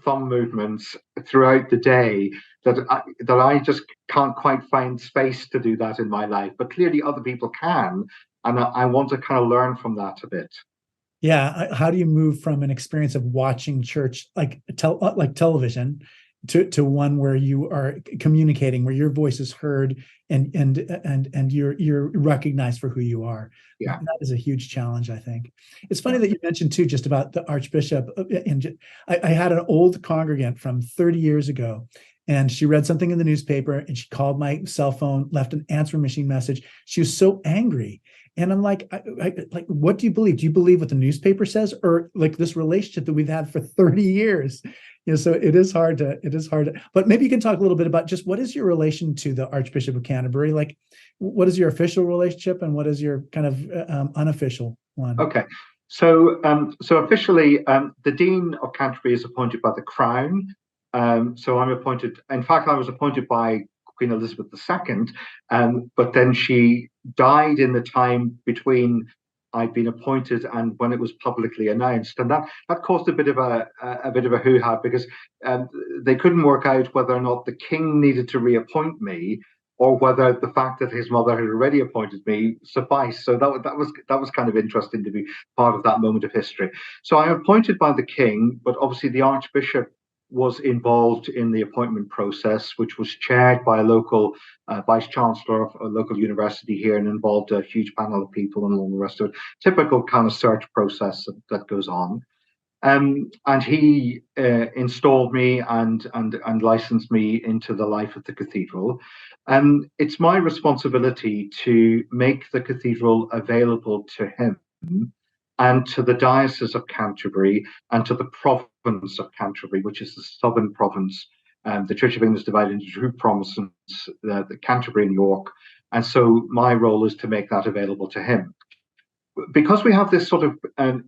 thumb movements throughout the day that I just can't quite find space to do that in my life. But clearly, other people can, and I want to kind of learn from that a bit. Yeah, how do you move from an experience of watching church like television to one where you are communicating, where your voice is heard and you're recognized for who you are? Yeah, That is a huge challenge, I think. It's funny that you mentioned too, just about the Archbishop. And I had an old congregant from 30 years ago, and she read something in the newspaper, and she called my cell phone, left an answering machine message. She was so angry. And I'm like, like, what do you believe? Do you believe what the newspaper says, or like this relationship that we've had for 30 years? You know, so it is hard to, but maybe you can talk a little bit about just what is your relation to the Archbishop of Canterbury? Like, what is your official relationship, and what is your kind of unofficial one? okay. So officially, the Dean of Canterbury is appointed by the Crown. So I'm appointed. In fact, I was appointed by Queen Elizabeth II, but then she died in the time between I'd been appointed and when it was publicly announced, and that caused a bit of a hoo-ha, because they couldn't work out whether or not the King needed to reappoint me, or whether the fact that his mother had already appointed me sufficed. So that was kind of interesting to be part of that moment of history. So I'm appointed by the King, but obviously the Archbishop was involved in the appointment process, which was chaired by a local vice chancellor of a local university here, and involved a huge panel of people and all the rest of it. Typical kind of search process that goes on. And he installed me and licensed me into the life of the cathedral. It's my responsibility to make the cathedral available to him and to the Diocese of Canterbury and to the province of Canterbury, which is the southern province. The Church of England is divided into two provinces, the Canterbury and York. And so my role is to make that available to him. Because we have this sort of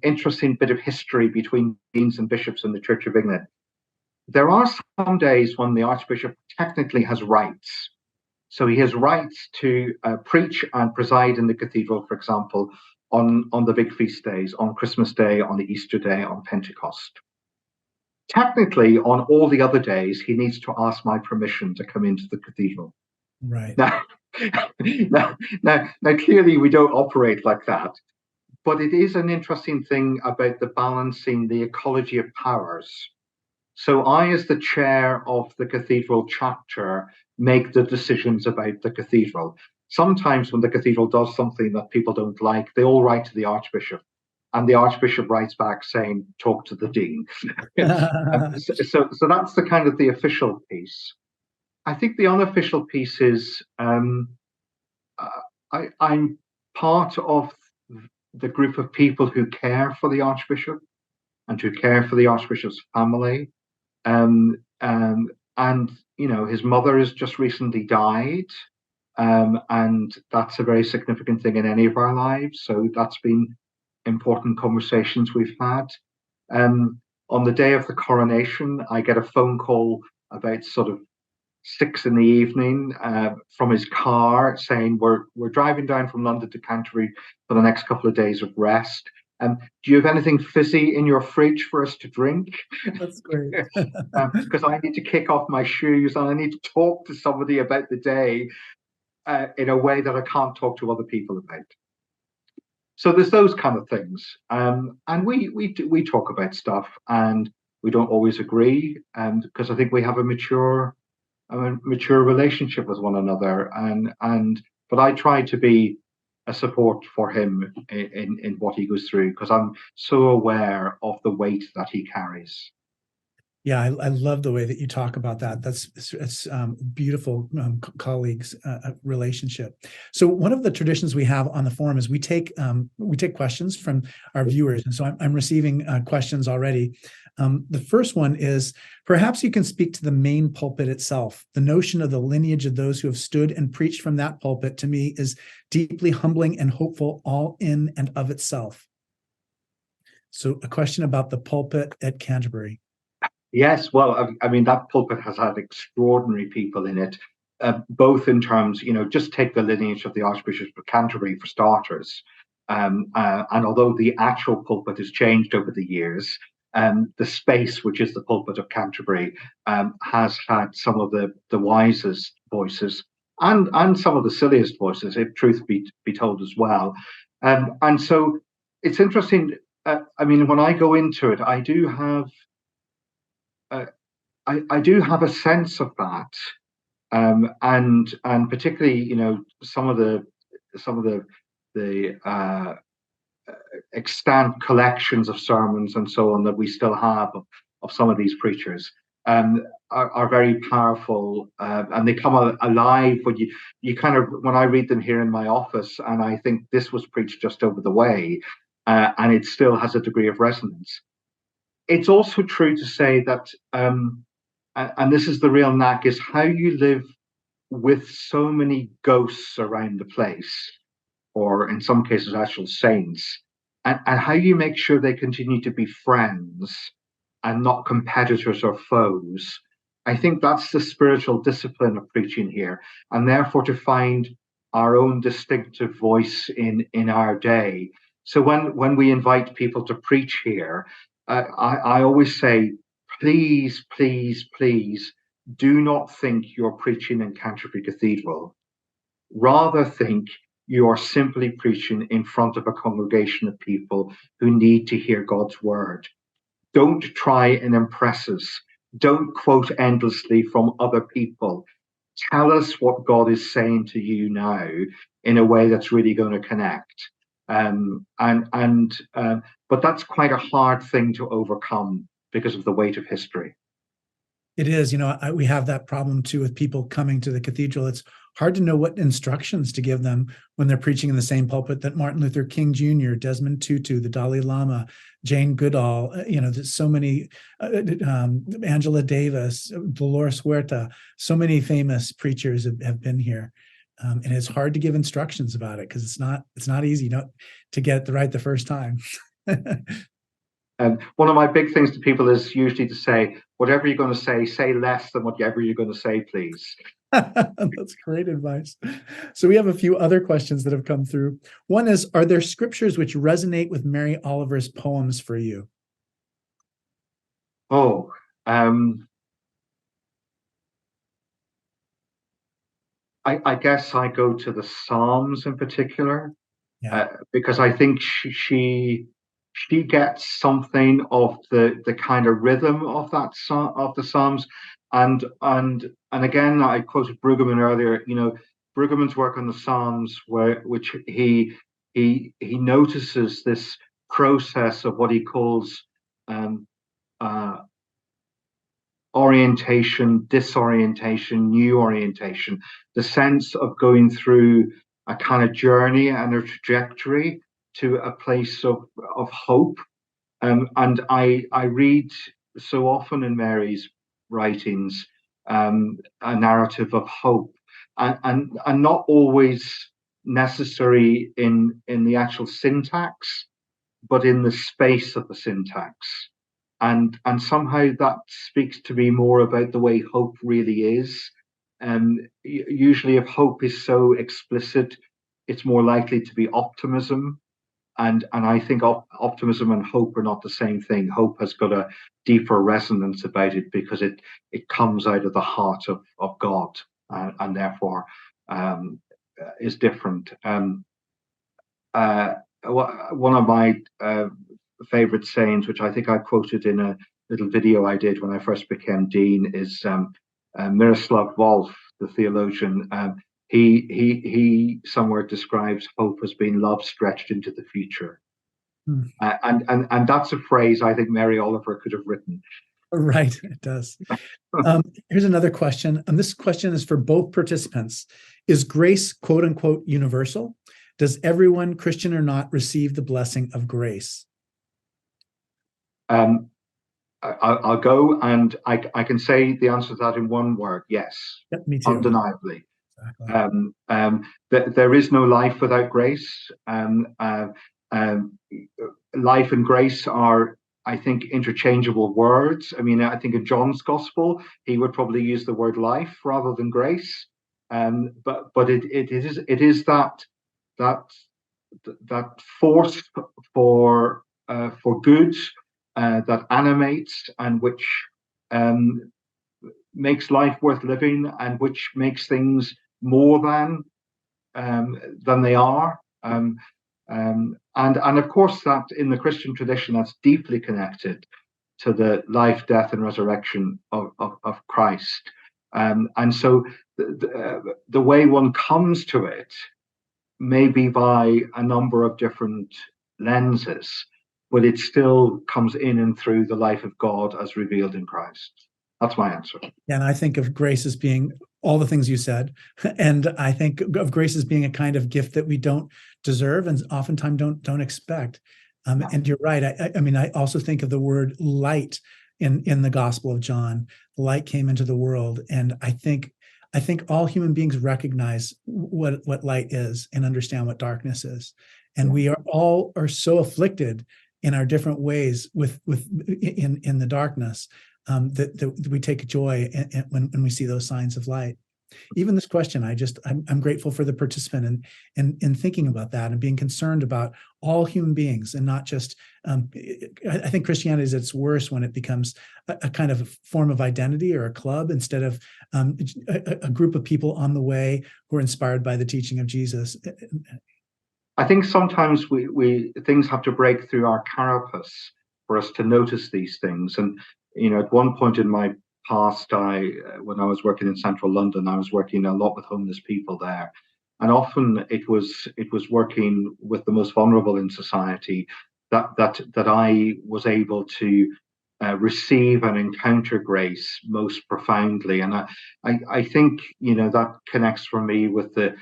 interesting bit of history between deans and bishops in the Church of England, there are some days when the Archbishop technically has rights. So he has rights to preach and preside in the cathedral, for example, on the big feast days, on Christmas Day, on the Easter Day, on Pentecost. Technically, on all the other days, he needs to ask my permission to come into the cathedral. Right. Now, clearly we don't operate like that, but it is an interesting thing about the balancing the ecology of powers. So I, as the chair of the cathedral chapter, make the decisions about the cathedral. Sometimes when the cathedral does something that people don't like, they all write to the Archbishop, and the Archbishop writes back saying, talk to the dean. So that's the kind of the official piece. I think the unofficial piece is I'm part of the group of people who care for the Archbishop and who care for the Archbishop's family. And you know, his mother has just recently died. And that's a very significant thing in any of our lives. So that's been important conversations we've had. On the day of the coronation, I get a phone call about sort of 6 p.m. From his car saying we're driving down from London to Canterbury for the next couple of days of rest. Do you have anything fizzy in your fridge for us to drink? That's great. Because I need to kick off my shoes and I need to talk to somebody about the day in a way that I can't talk to other people about. So there's those kind of things, and we talk about stuff, and we don't always agree, because I think we have a mature relationship with one another, but I try to be a support for him in what he goes through, because I'm so aware of the weight that he carries. Yeah, I love the way that you talk about that. It's beautiful colleagues relationship. So one of the traditions we have on the forum is we take questions from our viewers, and so I'm receiving questions already. The first one is, perhaps you can speak to the main pulpit itself. The notion of the lineage of those who have stood and preached from that pulpit, to me, is deeply humbling and hopeful, all in and of itself. So a question about the pulpit at Canterbury. Yes, well, I mean, that pulpit has had extraordinary people in it, both in terms, you know, just take the lineage of the Archbishop of Canterbury for starters. And although the actual pulpit has changed over the years, the space, which is the pulpit of Canterbury, has had some of the wisest voices and some of the silliest voices, if truth be told as well. And so it's interesting. I mean, when I go into it, I do have a sense of that, and particularly, you know, some of the extant collections of sermons and so on that we still have of some of these preachers are very powerful, and they come alive when you kind of, when I read them here in my office, and I think this was preached just over the way, and it still has a degree of resonance. It's also true to say that, and this is the real knack, is how you live with so many ghosts around the place, or in some cases, actual saints, and how you make sure they continue to be friends and not competitors or foes. I think that's the spiritual discipline of preaching here, and therefore to find our own distinctive voice in our day. So when we invite people to preach here, I always say, please, please, please, do not think you're preaching in Canterbury Cathedral. Rather think you are simply preaching in front of a congregation of people who need to hear God's word. Don't try and impress us. Don't quote endlessly from other people. Tell us what God is saying to you now in a way that's really going to connect. But that's quite a hard thing to overcome because of the weight of history. It is, we have that problem too with people coming to the cathedral. It's hard to know what instructions to give them when they're preaching in the same pulpit that Martin Luther King Jr., Desmond Tutu, the Dalai Lama, Jane Goodall, there's so many, Angela Davis, Dolores Huerta, so many famous preachers have been here. And it's hard to give instructions about it because it's not easy to get it right the first time. One of my big things to people is usually to say, whatever you're going to say less than whatever you're going to say, please. That's great advice. So we have a few other questions that have come through. One is, are there scriptures which resonate with Mary Oliver's poems for you? Oh, I guess I go to the Psalms in particular, because I think she gets something of the kind of rhythm of the Psalms, and again I quoted Brueggemann earlier. Brueggemann's work on the Psalms, which he notices this process of what he calls orientation, disorientation, new orientation, the sense of going through a kind of journey and a trajectory to a place of hope. And I read so often in Mary's writings a narrative of hope, and not always necessary in the actual syntax, but in the space of the syntax. And somehow that speaks to me more about the way hope really is. Usually, if hope is so explicit, it's more likely to be optimism. And I think optimism and hope are not the same thing. Hope has got a deeper resonance about it because it comes out of the heart of God, and therefore is different. One of my favorite sayings, which I think I quoted in a little video I did when I first became dean, is Miroslav Volf, the theologian. He somewhere describes hope as being love stretched into the future. And that's a phrase I think Mary Oliver could have written. Right, it does. Here's another question, and this question is for both participants. Is grace, quote unquote, universal? Does everyone, Christian or not, receive the blessing of grace? I'll go, and I can say the answer to that in one word: yes. Yep, me too. Undeniably. Exactly. There is no life without grace. Life and grace are, I think, interchangeable words. I mean, I think in John's gospel, he would probably use the word life rather than grace. But it is that force for good that animates and which makes life worth living, and which makes things more than they are. And of course, that in the Christian tradition, that's deeply connected to the life, death, and resurrection of Christ. And so the way one comes to it may be by a number of different lenses, but it still comes in and through the life of God as revealed in Christ. That's my answer. And I think of grace as being all the things you said. And I think of grace as being a kind of gift that we don't deserve and oftentimes don't expect. And you're right. I mean, I also think of the word light in the Gospel of John. Light came into the world. And I think all human beings recognize what light is and understand what darkness is. And we are so afflicted in our different ways in the darkness. That we take joy when we see those signs of light. Even this question, I'm grateful for the participant and thinking about that and being concerned about all human beings and not just. I think Christianity is at its worst when it becomes a kind of form of identity or a club instead of a group of people on the way who are inspired by the teaching of Jesus. I think sometimes we things have to break through our carapace for us to notice these things. And at one point in my past, when I was working in central London, I was working a lot with homeless people there. and often it was working with the most vulnerable in society that I was able to receive and encounter grace most profoundly. And I think, that connects for me with the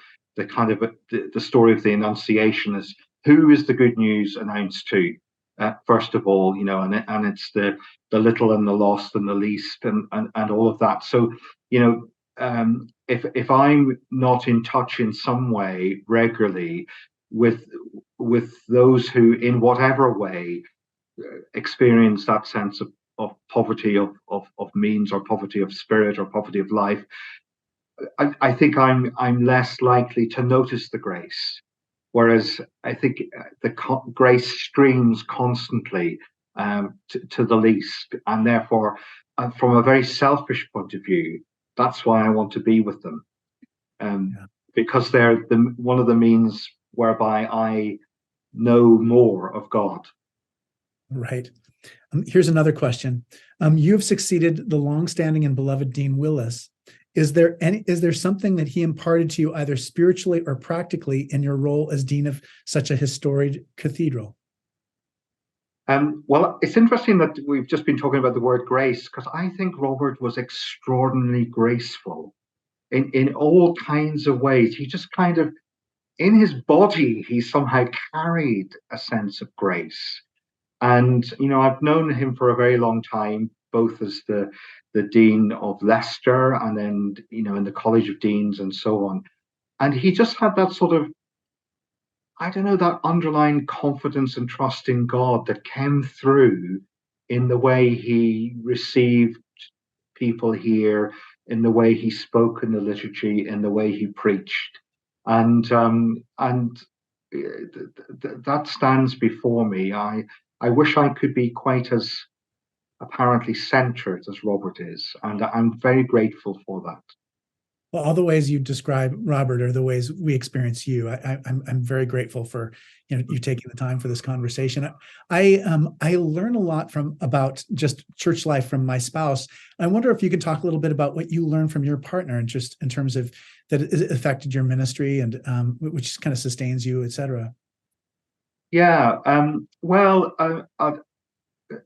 kind of the story of the Annunciation, is who is the good news announced to? First of all, and it's the little and the lost and the least and all of that. So, if I'm not in touch in some way regularly with those who, in whatever way, experience that sense of poverty of means, or poverty of spirit, or poverty of life, I think I'm less likely to notice the grace. Whereas I think the grace streams constantly to the least, and therefore, from a very selfish point of view, that's why I want to be with them, because they're one of the means whereby I know more of God. Right. Here's another question. You have succeeded the longstanding and beloved Dean Willis. Is there something that he imparted to you, either spiritually or practically, in your role as dean of such a historic cathedral? Well, it's interesting that we've just been talking about the word grace, because I think Robert was extraordinarily graceful in all kinds of ways. He just kind of, in his body, he somehow carried a sense of grace. And, I've known him for a very long time, both as the Dean of Leicester, and then, in the College of Deans and so on. And he just had that sort of, I don't know, that underlying confidence and trust in God that came through in the way he received people here, in the way he spoke in the liturgy, in the way he preached. And that stands before me. I wish I could be quite as apparently centered as Robert is, and I'm very grateful for that. Well, all the ways you describe Robert are the ways we experience you. I'm very grateful for you taking the time for this conversation. I learn a lot about just church life from my spouse. I wonder if you could talk a little bit about what you learned from your partner, and just in terms of that it affected your ministry, and which kind of sustains you, etc. Yeah, well,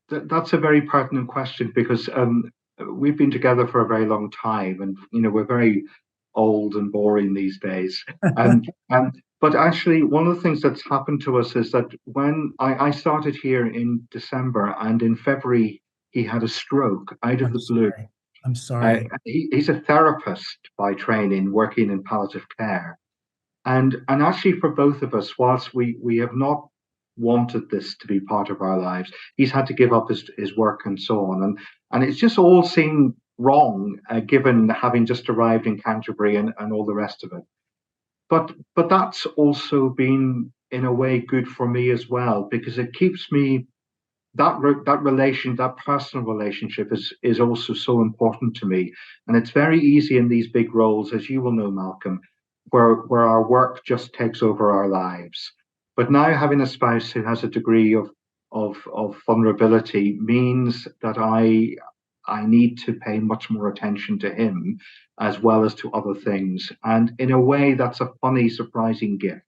that's a very pertinent question, because we've been together for a very long time, and we're very old and boring these days. But actually, one of the things that's happened to us is that when I started here in December, and in February he had a stroke out of the blue. I'm sorry. He's a therapist by training, working in palliative care, and actually, for both of us, whilst we have not wanted this to be part of our lives, he's had to give up his work and so on, and it's just all seemed wrong, given having just arrived in Canterbury and all the rest of it. But that's also been, in a way, good for me as well, because it keeps me, that personal relationship is also so important to me. And it's very easy in these big roles, as you will know, Malcolm, where our work just takes over our lives. But now, having a spouse who has a degree of vulnerability means that I need to pay much more attention to him, as well as to other things. And in a way, that's a funny, surprising gift.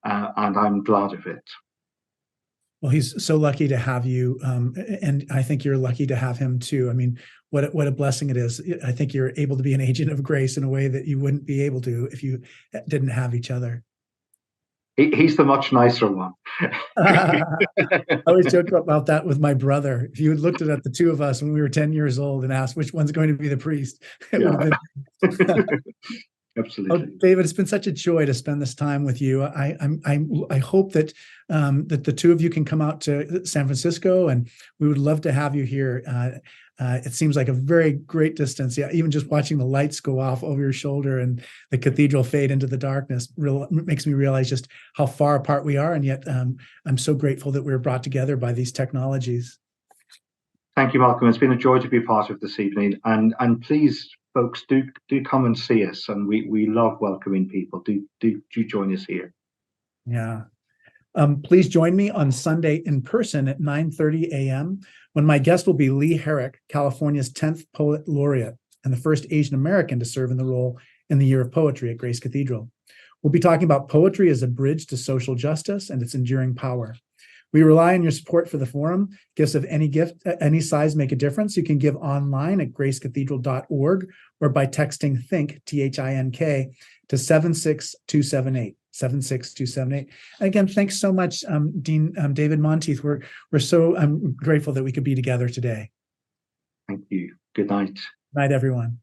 And I'm glad of it. Well, he's so lucky to have you, and I think you're lucky to have him too. I mean, what a blessing it is. I think you're able to be an agent of grace in a way that you wouldn't be able to if you didn't have each other. He's the much nicer one. I always joke about that with my brother. If you had looked at the two of us when we were 10 years old and asked which one's going to be the priest, it would have been. Absolutely. Oh, David, it's been such a joy to spend this time with you. I hope that that the two of you can come out to San Francisco, and we would love to have you here. It seems like a very great distance. Yeah, even just watching the lights go off over your shoulder and the cathedral fade into the darkness makes me realize just how far apart we are, and yet I'm so grateful that we were brought together by these technologies. Thank you, Malcolm. It's been a joy to be part of this evening, and please, folks, do come and see us, and we love welcoming people. Do join us here. Yeah. Please join me on Sunday in person at 9:30 a.m. when my guest will be Lee Herrick, California's 10th Poet Laureate and the first Asian American to serve in the role in the Year of Poetry at Grace Cathedral. We'll be talking about poetry as a bridge to social justice and its enduring power. We rely on your support for the forum. Gifts of any size make a difference. You can give online at gracecathedral.org or by texting THINK, THINK, to 76278. 76278. And again, thanks so much, Dean David Monteith. We're so grateful that we could be together today. Thank you. Good night. Night, everyone.